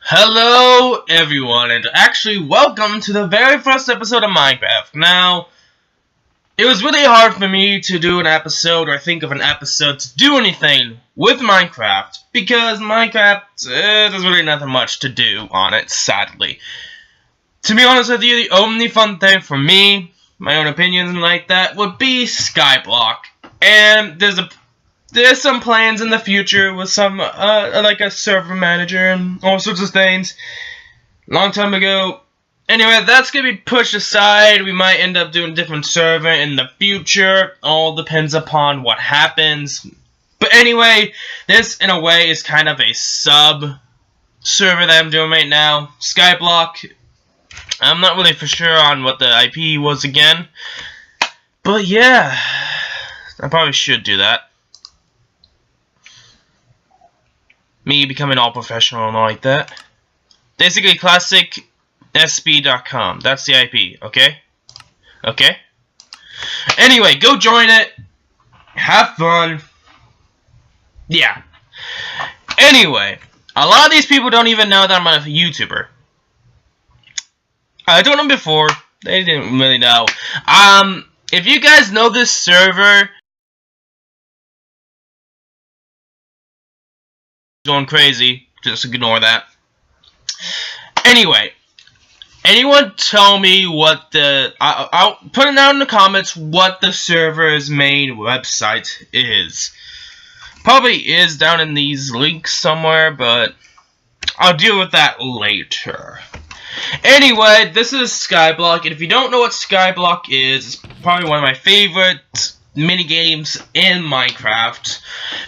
Hello everyone, and actually welcome to the very first episode of Minecraft. Now, it was really hard for me to do an episode or think of an episode to do anything with Minecraft because Minecraft, there's really nothing much to do on it, sadly. To be honest with you, the only fun thing for me, my own opinions like that, would be Skyblock. And there's some plans in the future with some, like a server manager and all sorts of things. Long time ago. Anyway, that's gonna be pushed aside. We might end up doing a different server in the future. All depends upon what happens. But anyway, this, in a way, is kind of a sub-server that I'm doing right now. Skyblock. I'm not really for sure on what the IP was again. But yeah, I probably should do that. Me becoming all professional and all like that. Basically, classicsb.com. That's the IP, okay? Okay? Anyway, go join it. Have fun. Yeah. Anyway, a lot of these people don't even know that I'm a YouTuber. I told them before. They didn't really know. If you guys know this server, going crazy, just ignore that. Anyway, anyone tell me what I'll put it down in the comments what the server's main website is. Probably is down in these links somewhere, but I'll deal with that later. Anyway, this is Skyblock, and if you don't know what Skyblock is, it's probably one of my favorite minigames in Minecraft.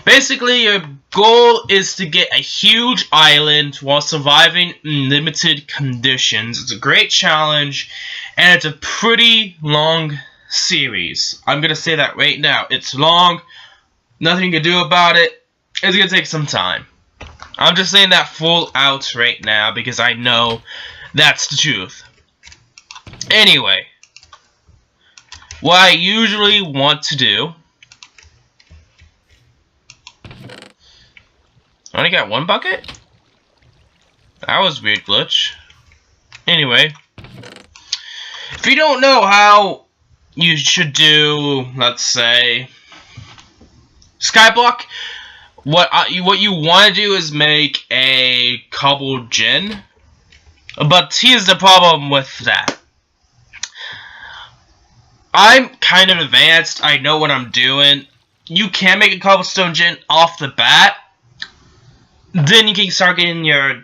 Basically, your goal is to get a huge island while surviving in limited conditions. It's a great challenge, and it's a pretty long series. I'm gonna say that right now. It's long, nothing you can do about it. It's gonna take some time. I'm just saying that full out right now because I know that's the truth. Anyway, what I usually want to do... I only got one bucket? That was a weird glitch. Anyway, if you don't know how you should do, let's say, Skyblock, what you want to do is make a cobble gen. But here's the problem with that. I'm kind of advanced. I know what I'm doing. You can make a cobblestone gen off the bat. Then you can start getting your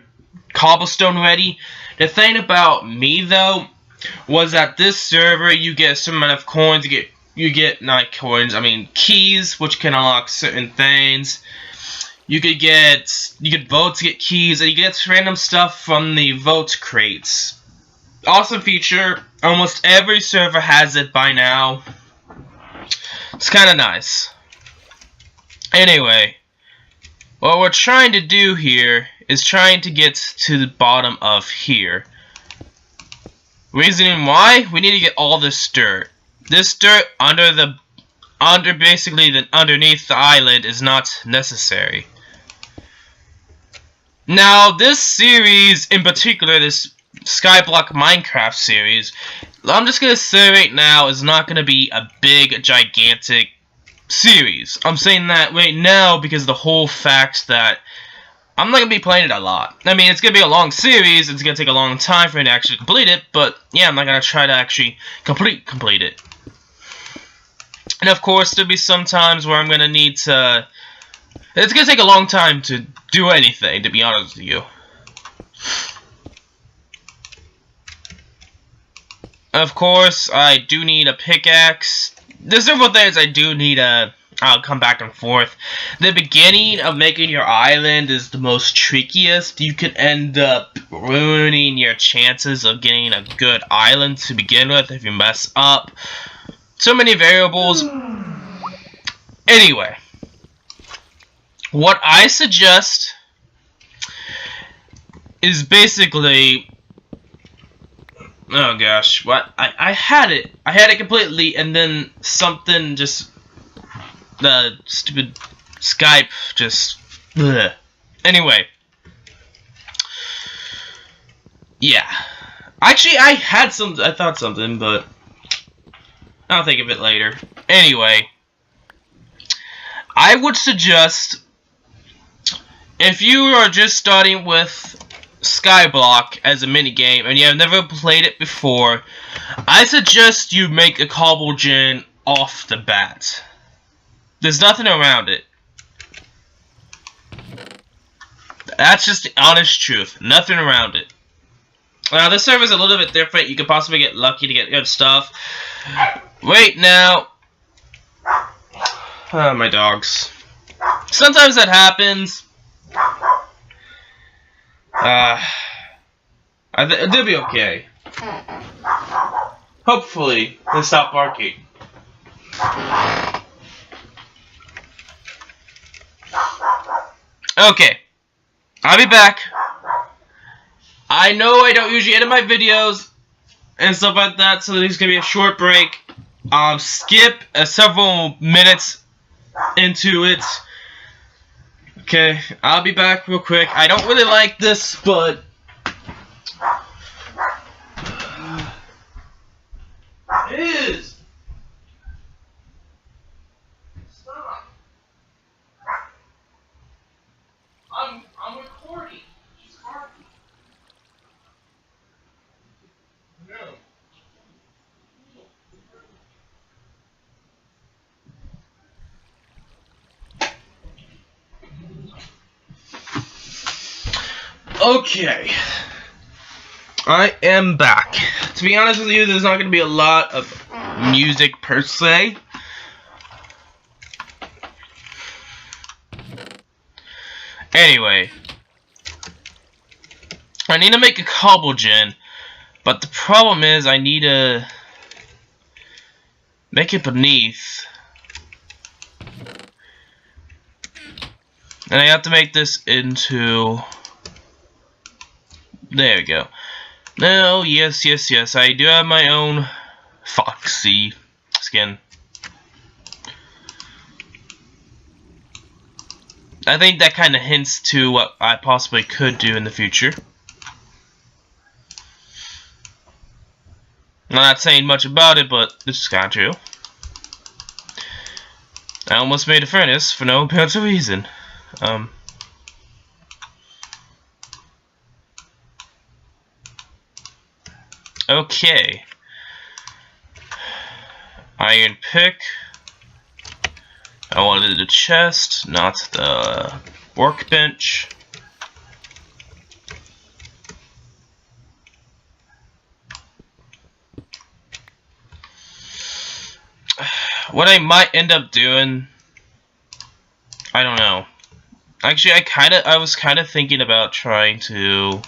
cobblestone ready. The thing about me, though, was that this server, you get a certain amount of coins. You get not coins, I mean keys, which can unlock certain things. You could vote to get keys, and you get random stuff from the vote crates. Awesome feature. Almost every server has it by now. It's kind of nice. Anyway, what we're trying to do here is trying to get to the bottom of here. Reasoning why? We need to get all this dirt. This dirt underneath the island is not necessary. Now, this series in particular, this Skyblock Minecraft series, I'm just gonna say right now, is not gonna be a big, gigantic series. I'm saying that right now because of the whole fact that I'm not gonna be playing it a lot. I mean, it's gonna be a long series, it's gonna take a long time for me to actually complete it, but yeah, I'm not gonna try to actually complete it. And of course, there'll be some times where I'm gonna need to... It's gonna take a long time to do anything, to be honest with you. Of course, I do need a pickaxe. There's several things I do need I'll come back and forth. The beginning of making your island is the most trickiest. You could end up ruining your chances of getting a good island to begin with if you mess up. So many variables. Anyway, what I suggest is basically... Oh gosh, what? I had it completely, and then something just... The stupid Skype just... Bleh. Anyway, yeah. Actually, I thought something, but I'll think of it later. Anyway, I would suggest, if you are just starting with Skyblock as a minigame and you have never played it before, I suggest you make a Cobble Gin off the bat. There's nothing around it. That's just the honest truth. Nothing around it. Now, this server is a little bit different. You could possibly get lucky to get good stuff. Wait, now. Oh, my dogs. Sometimes that happens. They'll be okay. Hopefully, they stop barking. Okay. I'll be back. I know I don't usually edit my videos and stuff like that, so there's gonna be a short break. Skip several minutes into it. Okay, I'll be back real quick. I don't really like this, but it is. Stop. I'm recording. She's barking. No. Okay. I am back. To be honest with you, there's not going to be a lot of music per se. Anyway. I need to make a Cobble Gin, but the problem is I need to make it beneath. And I have to make this into... There we go. No, yes, I do have my own Foxy skin. I think that kind of hints to what I possibly could do in the future. I'm not saying much about it, but this is kind of true. I almost made a furnace for no apparent reason. Okay. Iron pick. I wanted the chest, not the workbench. What I might end up doing, I don't know. Actually, I was kind of thinking about trying to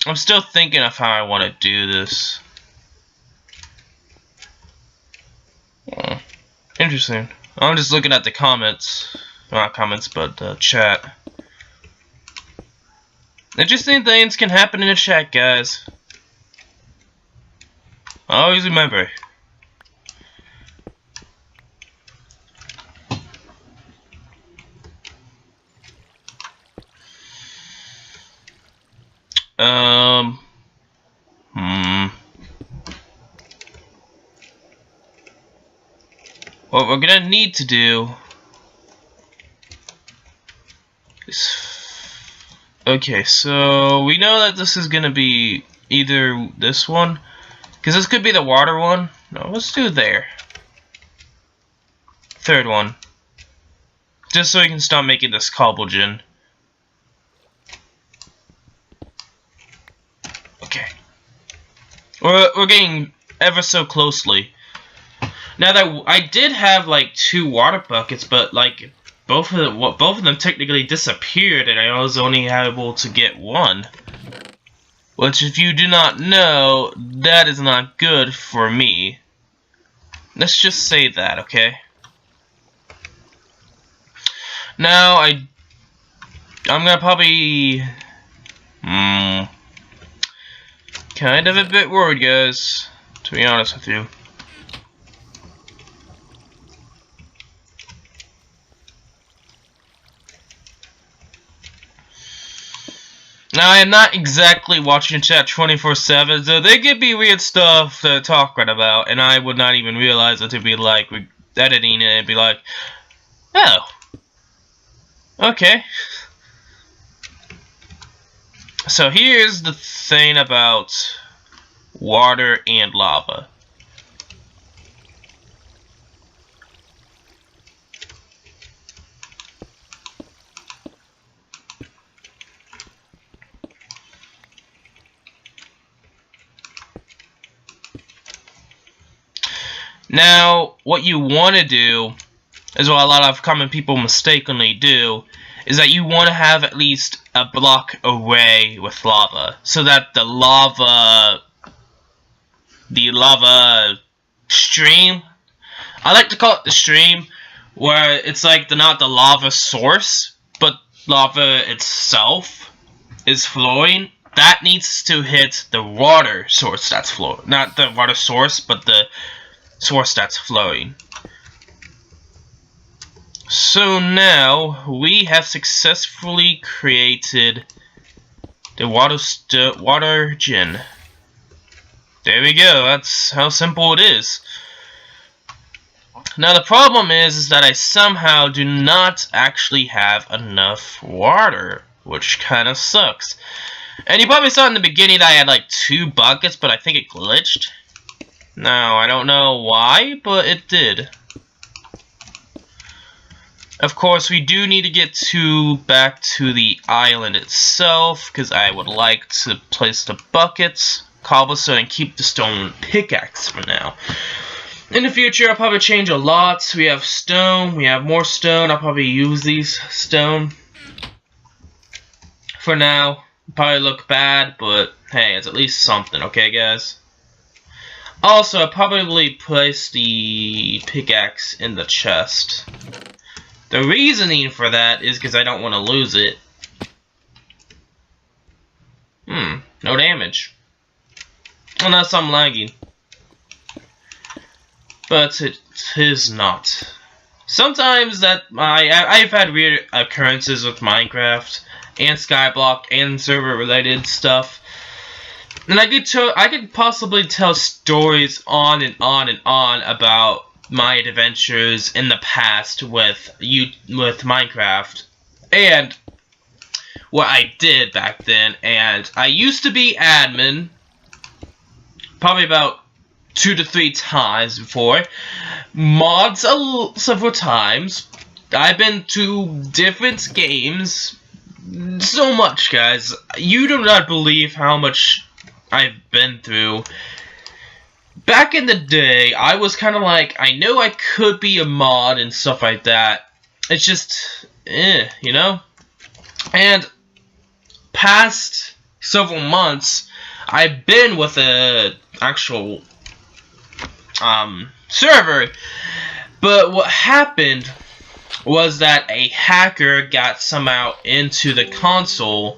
I'm still thinking of how I want to do this. Interesting. I'm just looking at the comments. Not comments, but chat. Interesting things can happen in the chat, guys. Always remember. What we're gonna need to do is... Okay, so we know that this is gonna be either this one, because this could be the water one. No, let's do there. Third one. Just so we can stop making this Cobble Gin. Okay. We're getting ever so closely. Now that I did have like 2 water buckets, but like both of them technically disappeared, and I was only able to get 1. Which, if you do not know, that is not good for me. Let's just say that, okay? Now I'm gonna probably kind of a bit worried, guys, to be honest with you. Now, I am not exactly watching chat 24/7, so they could be weird stuff to talk about, and I would not even realize it to be like editing it and be like, oh, okay. So here's the thing about water and lava. Now, what you want to do, is what a lot of common people mistakenly do, is that you want to have at least a block array with lava, so that the lava stream, I like to call it the stream, where it's like not the lava source, but lava itself is flowing. That needs to hit the water source that's flowing. Not the water source, but the source that's flowing. So now we have successfully created the water gen. There we go. That's how simple it is. Now the problem is that I somehow do not actually have enough water, which kind of sucks. And you probably saw in the beginning that I had like 2 buckets, but I think it glitched. Now, I don't know why, but it did. Of course, we do need to get back to the island itself, because I would like to place the buckets, cobblestone, and keep the stone pickaxe for now. In the future, I'll probably change a lot. We have stone, we have more stone. I'll probably use these stone. For now, probably look bad, but hey, it's at least something, okay, guys? Also, I'll probably place the pickaxe in the chest. The reasoning for that is because I don't want to lose it. No damage. Unless I'm lagging. But it is not. Sometimes that I've had weird occurrences with Minecraft and Skyblock and server related stuff. And I could possibly tell stories on and on and on about my adventures in the past with Minecraft and what I did back then. And I used to be admin probably about 2 to 3 times before. Mods several times. I've been to different games. So much, guys. You do not believe how much I've been through. Back in the day, I was kind of like, I know I could be a mod and stuff like that. It's just, you know? And past several months, I've been with a actual server. But what happened was that a hacker got somehow into the console.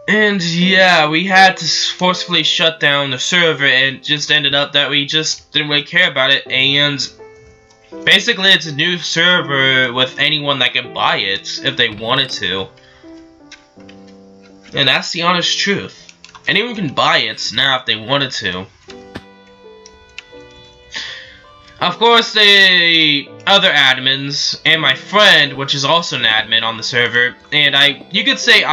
And yeah, we had to forcefully shut down the server, and it just ended up that we just didn't really care about it. And basically, it's a new server with anyone that can buy it if they wanted to. And that's the honest truth. Anyone can buy it now if they wanted to. Of course, the other admins, and my friend, which is also an admin on the server, and you could say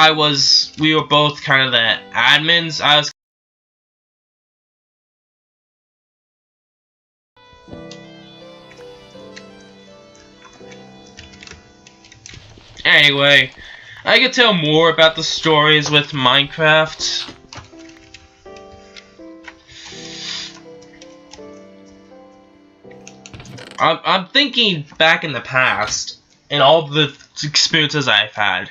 we were both kind of the admins. Anyway, I could tell more about the stories with Minecraft. I'm thinking back in the past, and all the experiences I've had.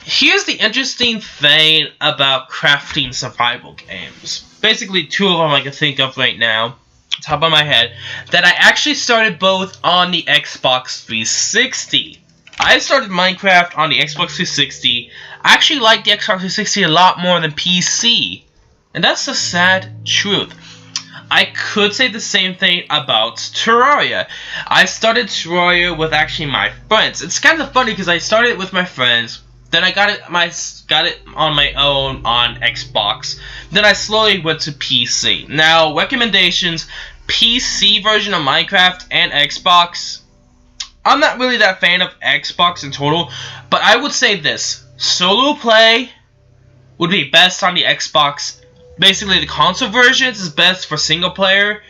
Here's the interesting thing about crafting survival games. Basically, 2 of them I can think of right now, top of my head, that I actually started both on the Xbox 360. I started Minecraft on the Xbox 360. I actually like the Xbox 360 a lot more than PC. And that's the sad truth. I could say the same thing about Terraria. I started Terraria with actually my friends. It's kind of funny because I started with my friends, Then I got it on my own on Xbox. Then I slowly went to PC. Now, recommendations: PC version of Minecraft and Xbox. I'm not really that fan of Xbox in total, but I would say this: solo play would be best on the Xbox. Basically, the console versions is best for single player,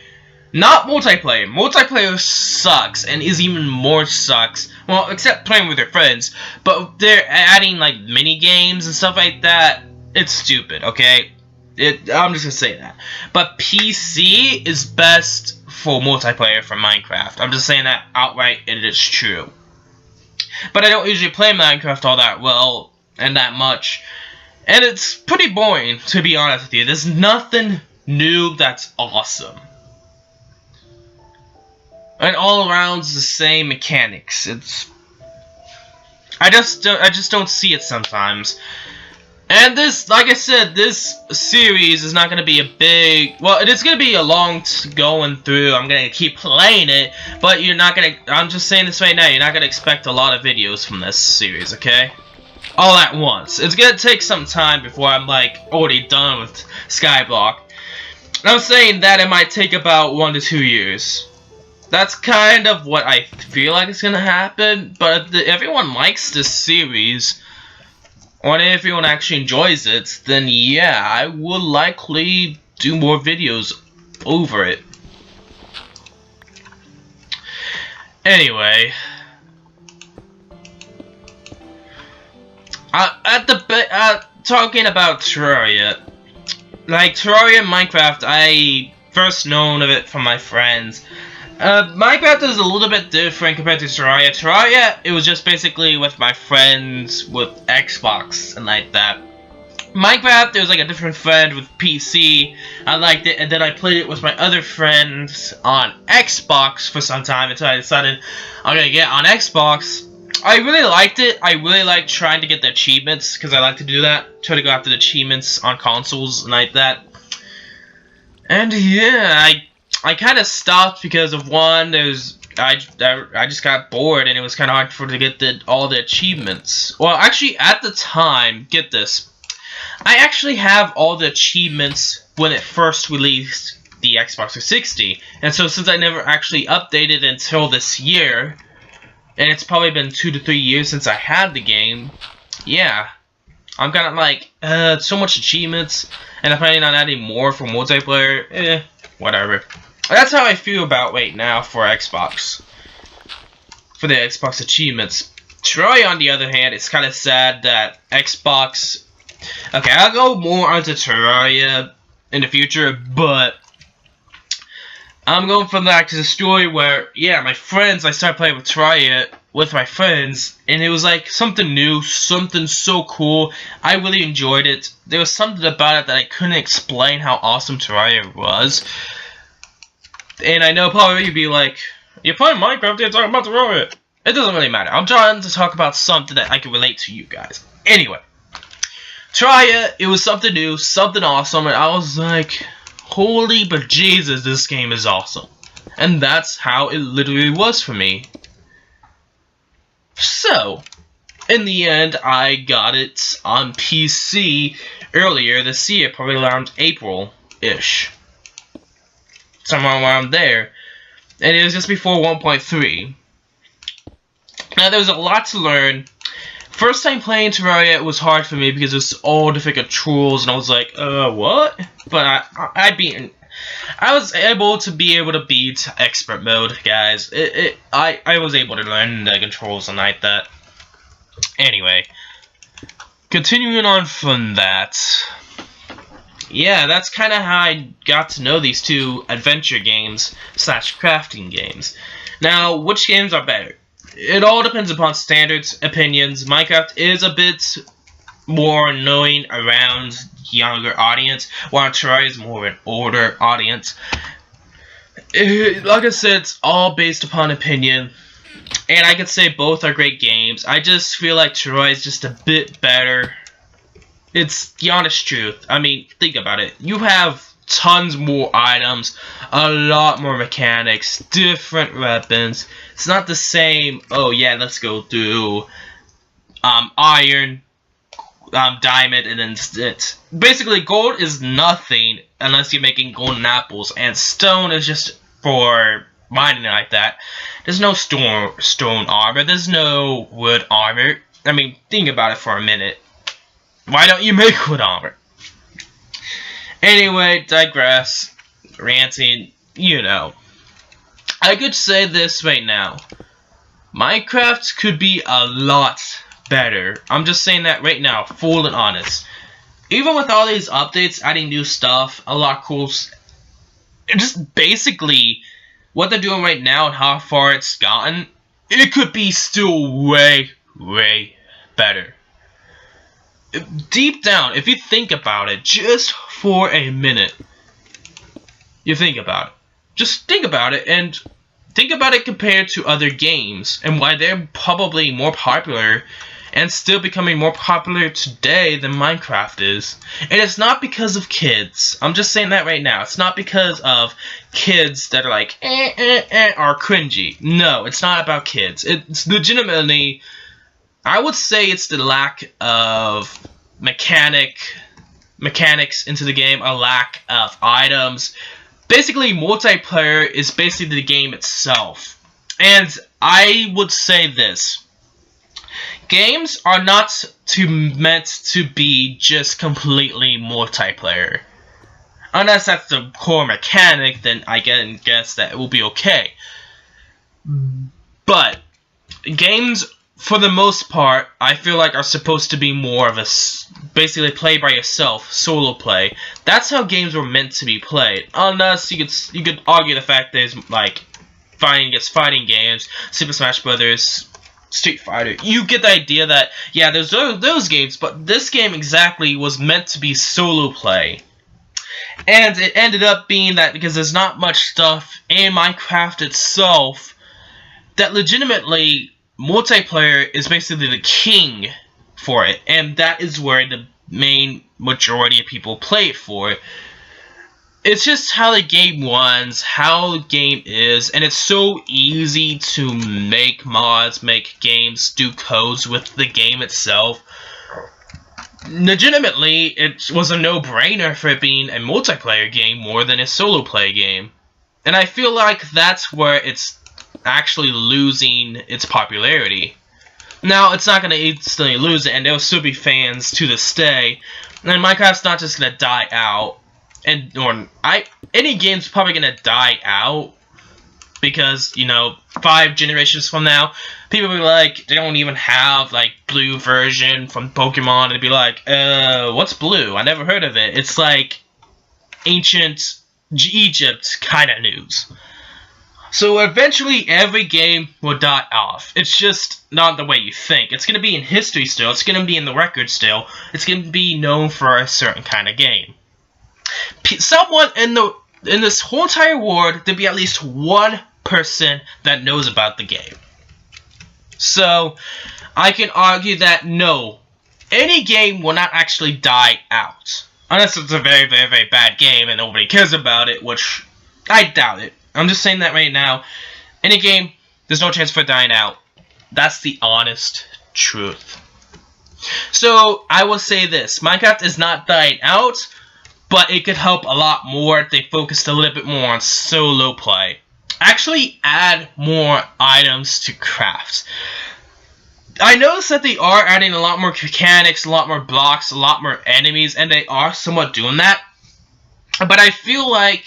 not multiplayer. Multiplayer sucks, and is even more sucks. Well, except playing with your friends, but they're adding like mini games and stuff like that. It's stupid, okay? I'm just gonna say that. But PC is best for multiplayer for Minecraft. I'm just saying that outright, and it's true. But I don't usually play Minecraft all that well and that much. And it's pretty boring, to be honest with you. There's nothing new that's awesome. And all around it's the same mechanics. I just don't see it sometimes. And this, like I said, this series is not gonna be a big. Well, it is gonna be a long going through. I'm gonna keep playing it, but you're not gonna. I'm just saying this right now. You're not gonna expect a lot of videos from this series, okay? All at once. It's gonna take some time before I'm like already done with Skyblock. And I'm saying that it might take about 1 to 2 years. That's kind of what I feel like is gonna happen. But if everyone likes this series, or if everyone actually enjoys it, then yeah, I would likely do more videos over it. Anyway. Talking about Terraria. Like, Terraria and Minecraft, I first known of it from my friends. Minecraft is a little bit different compared to Terraria. Terraria, it was just basically with my friends with Xbox and like that. Minecraft, there was like a different friend with PC. I liked it, and then I played it with my other friends on Xbox for some time until I decided I'm gonna get on Xbox. I really liked it. I really liked trying to get the achievements, because I like to do that. Try to go after the achievements on consoles and like that. And yeah, I kind of stopped because of one, I just got bored, and it was kind of hard to get all the achievements. Well, actually, at the time, get this, I actually have all the achievements when it first released the Xbox 360, and so since I never actually updated until this year, and it's probably been 2 to 3 years since I had the game, yeah, I'm kind of like, so much achievements, and I'm planning on adding more for multiplayer, whatever. That's how I feel about right now for Xbox. For the Xbox achievements. Terraria, on the other hand, it's kind of sad that Xbox... Okay, I'll go more onto Terraria in the future, but I'm going from that to the story where, yeah, my friends, I started playing with Terraria with my friends, and it was like something new, something so cool. I really enjoyed it. There was something about it that I couldn't explain how awesome Terraria was. And I know probably you'd be like, you're playing Minecraft, you're talking about Terraria. It doesn't really matter. I'm trying to talk about something that I can relate to you guys. Anyway, Terraria, it was something new, something awesome, and I was like, holy but Jesus, this game is awesome. And that's how it literally was for me. So, in the end, I got it on PC earlier this year, probably around April-ish. Somewhere around there. And it was just before 1.3. Now, there was a lot to learn. First time playing Terraria, it was hard for me because it was all different controls, and I was like, what? But I was able to beat expert mode, guys. I was able to learn the controls and like that. Anyway, continuing on from that. Yeah, that's kind of how I got to know these two adventure games / crafting games. Now, which games are better? It all depends upon standards, opinions. Minecraft is a bit more knowing around younger audience, while Terraria is more of an older audience. Like I said, it's all based upon opinion, and I could say both are great games. I just feel like Terraria is just a bit better. It's the honest truth. I mean, think about it. You have tons more items, a lot more mechanics, different weapons. It's not the same, oh yeah, let's go do iron, diamond, and then it. Basically, gold is nothing unless you're making golden apples, and stone is just for mining like that. There's no stone armor. There's no wood armor. I mean, think about it for a minute. Why don't you make wood armor? Anyway, digress. Ranting, you know. I could say this right now. Minecraft could be a lot better. I'm just saying that right now, full and honest. Even with all these updates, adding new stuff, a lot of cool. Just basically what they're doing right now and how far it's gotten, it could be still way, way better. Deep down, if you think about it, just for a minute, you think about it. Just think about it, and think about it compared to other games, and why they're probably more popular, and still becoming more popular today than Minecraft is. And it's not because of kids. I'm just saying that right now. It's not because of kids that are like, are cringy. No, it's not about kids. It's legitimately, I would say it's the lack of mechanics into the game, a lack of items. Basically, multiplayer is basically the game itself. And I would say this. Games are not meant to be just completely multiplayer. Unless that's the core mechanic, then I guess that it will be okay. But games, for the most part, I feel like are supposed to be more of a basically play by yourself, solo play. That's how games were meant to be played. Unless you could argue the fact there's like fighting games, Super Smash Brothers, Street Fighter. You get the idea that yeah, there's those games, but this game exactly was meant to be solo play. And it ended up being that because there's not much stuff in Minecraft itself, that legitimately multiplayer is basically the king for it, and that is where the main majority of people play it for. It's just how the game runs, how the game is, and it's so easy to make mods, make games, do codes with the game itself. Legitimately, it was a no-brainer for it being a multiplayer game more than a solo play game. And I feel like that's where it's actually losing its popularity. Now, it's not going to instantly lose it, and there will still be fans to this day. And Minecraft's not just going to die out. Any game's probably going to die out. Because, you know, 5 generations from now, people will be like, they don't even have, like, blue version from Pokemon. And be like, what's blue? I never heard of it. It's like ancient Egypt kind of news. So eventually every game will die off. It's just not the way you think. It's going to be in history still. It's going to be in the record still. It's going to be known for a certain kind of game. Someone in this whole entire world, there'll be at least one person that knows about the game. So I can argue that no, any game will not actually die out. Unless it's a very, very, very bad game and nobody cares about it, which I doubt it. I'm just saying that right now. In a game, there's no chance for it dying out. That's the honest truth. So, I will say this. Minecraft is not dying out, but it could help a lot more if they focused a little bit more on solo play. Actually, add more items to craft. I noticed that they are adding a lot more mechanics, a lot more blocks, a lot more enemies, and they are somewhat doing that. But I feel like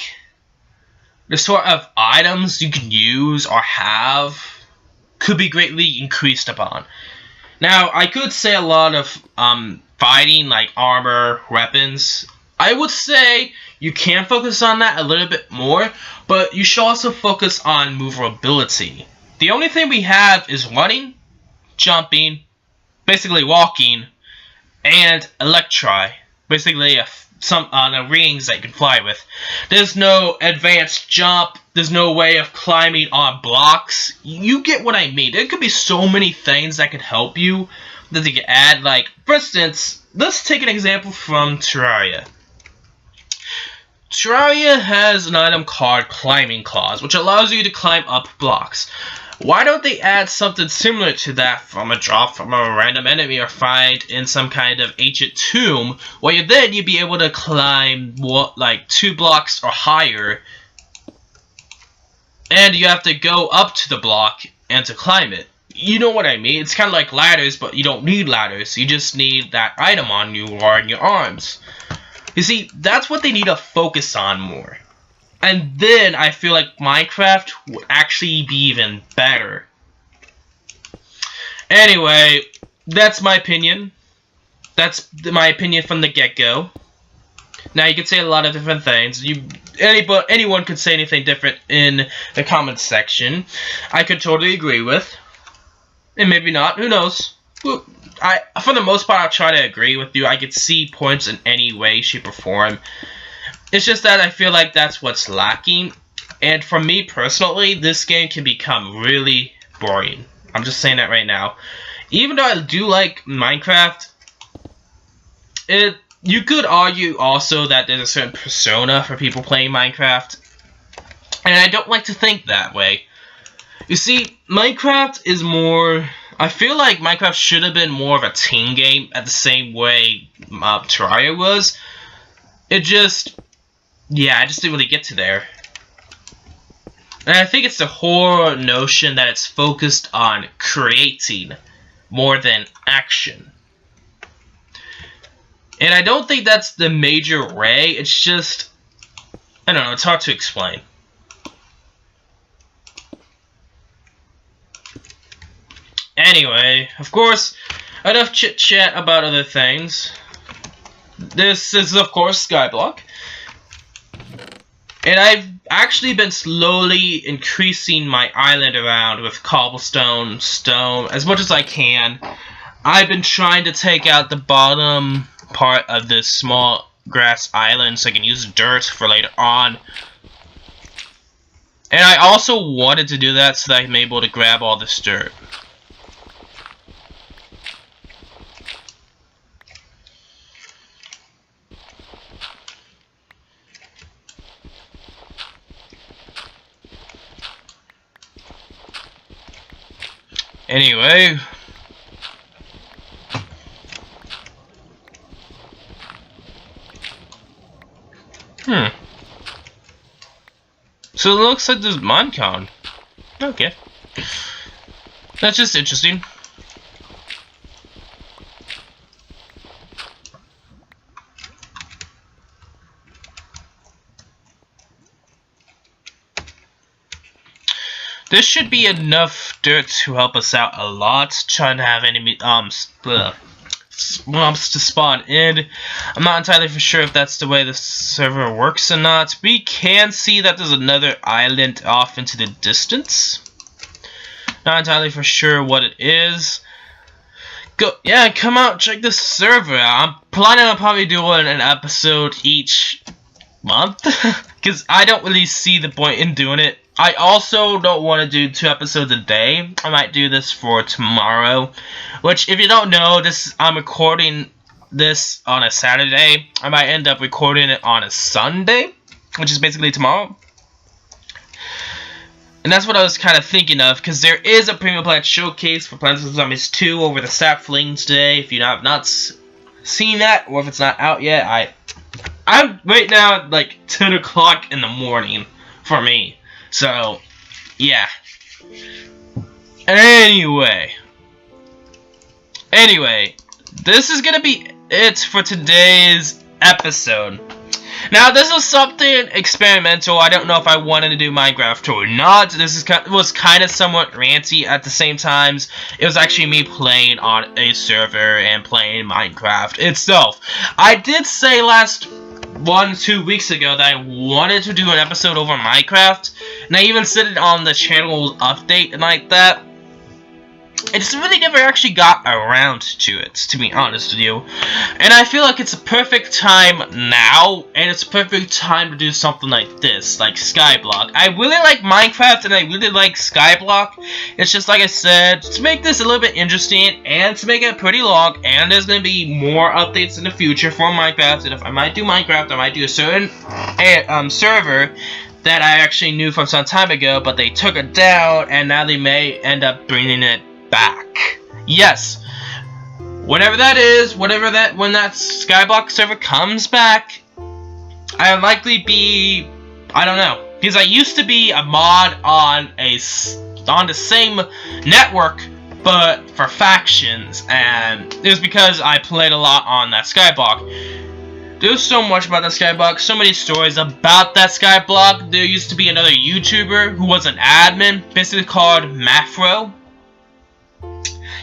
the sort of items you can use or have could be greatly increased upon. Now, I could say a lot of fighting, like armor, weapons. I would say you can focus on that a little bit more, but you should also focus on maneuverability. The only thing we have is running, jumping, basically walking, and electri. Basically some rings that you can fly with. There's no advanced jump. There's no way of climbing on blocks. You get what I mean. There could be so many things that could help you that they could add. Like, for instance, let's take an example from Terraria. Terraria has an item called Climbing Claws, which allows you to climb up blocks. Why don't they add something similar to that from a drop from a random enemy or find in some kind of ancient tomb, where then you'd be able to climb like 2 blocks or higher, and you have to go up to the block and to climb it. You know what I mean? It's kind of like ladders, but you don't need ladders. You just need that item on you or in your arms. You see, that's what they need to focus on more. And then I feel like Minecraft would actually be even better. Anyway, that's my opinion. That's my opinion from the get-go. Now, you could say a lot of different things. Anyone could say anything different in the comments section. I could totally agree with. And maybe not. Who knows? For the most part, I'll try to agree with you. I could see points in any way, shape, or form. It's just that I feel like that's what's lacking. And for me personally, this game can become really boring. I'm just saying that right now. Even though I do like Minecraft, you could argue also that there's a certain persona for people playing Minecraft. And I don't like to think that way. You see, Minecraft is more... I feel like Minecraft should have been more of a team game at the same way Terraria was. It just... yeah, I just didn't really get to there. And I think it's the whole notion that it's focused on creating more than action. And I don't think that's the major way. It's just... I don't know, it's hard to explain. Anyway, of course, enough chit-chat about other things. This is, of course, Skyblock. And I've actually been slowly increasing my island around with cobblestone, stone, as much as I can. I've been trying to take out the bottom part of this small grass island so I can use dirt for later on. And I also wanted to do that so that I'm able to grab all this dirt. Anyway, so it looks like there's Minecon. Okay, that's just interesting. This should be enough dirt to help us out a lot. Trying to have enemy mobs to spawn in. I'm not entirely for sure if that's the way the server works or not. We can see that there's another island off into the distance. Not entirely for sure what it is. Come out, check the server. I'm planning on probably doing an episode each month because I don't really see the point in doing it. I also don't want to do 2 episodes a day. I might do this for tomorrow, which, if you don't know, I'm recording this on a Saturday. I might end up recording it on a Sunday, which is basically tomorrow. And that's what I was kind of thinking of, because there is a Premium Plant Showcase for Plants vs. Zombies 2 over the Saplings today. If you have not seen that, or if it's not out yet, I'm right now at like 10 o'clock in the morning for me. So, yeah. Anyway, this is gonna be it for today's episode. Now, this was something experimental. I don't know if I wanted to do Minecraft or not. This was kind of somewhat ranty at the same times. It was actually me playing on a server and playing Minecraft itself. I did say 2 weeks ago that I wanted to do an episode over Minecraft, and I even said it on the channel update and like that. I just really never actually got around to it, to be honest with you. And I feel like it's a perfect time now, and it's a perfect time to do something like this, like Skyblock. I really like Minecraft, and I really like Skyblock. It's just like I said, to make this a little bit interesting, and to make it pretty long, and there's going to be more updates in the future for Minecraft, and if I might do Minecraft, I might do a certain server that I actually knew from some time ago, but they took it down, and now they may end up bringing it back. Yes, whenever that is, when that Skyblock server comes back, I'll likely be, I don't know, because I used to be a mod on the same network, but for factions, and it was because I played a lot on that Skyblock. There's so much about that Skyblock, so many stories about that Skyblock. There used to be another YouTuber who was an admin, basically called Mafro.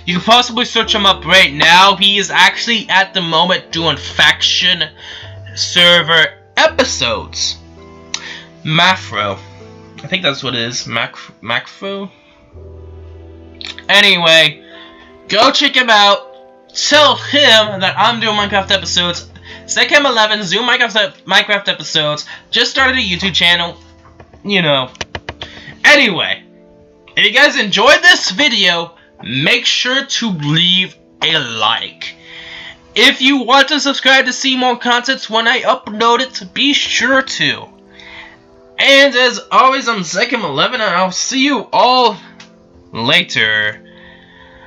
You can possibly search him up right now. He is actually at the moment doing faction server episodes. Mafro. I think that's what it is. Mafro? Anyway, go check him out. Tell him that I'm doing Minecraft episodes. Zekhem11, Zoom Minecraft episodes. Just started a YouTube channel. You know. Anyway, if you guys enjoyed this video, make sure to leave a like. If you want to subscribe to see more content when I upload it, be sure to. And as always, I'm Zekhem11, and I'll see you all later.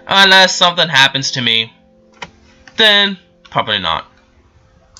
Unless something happens to me. Then, probably not.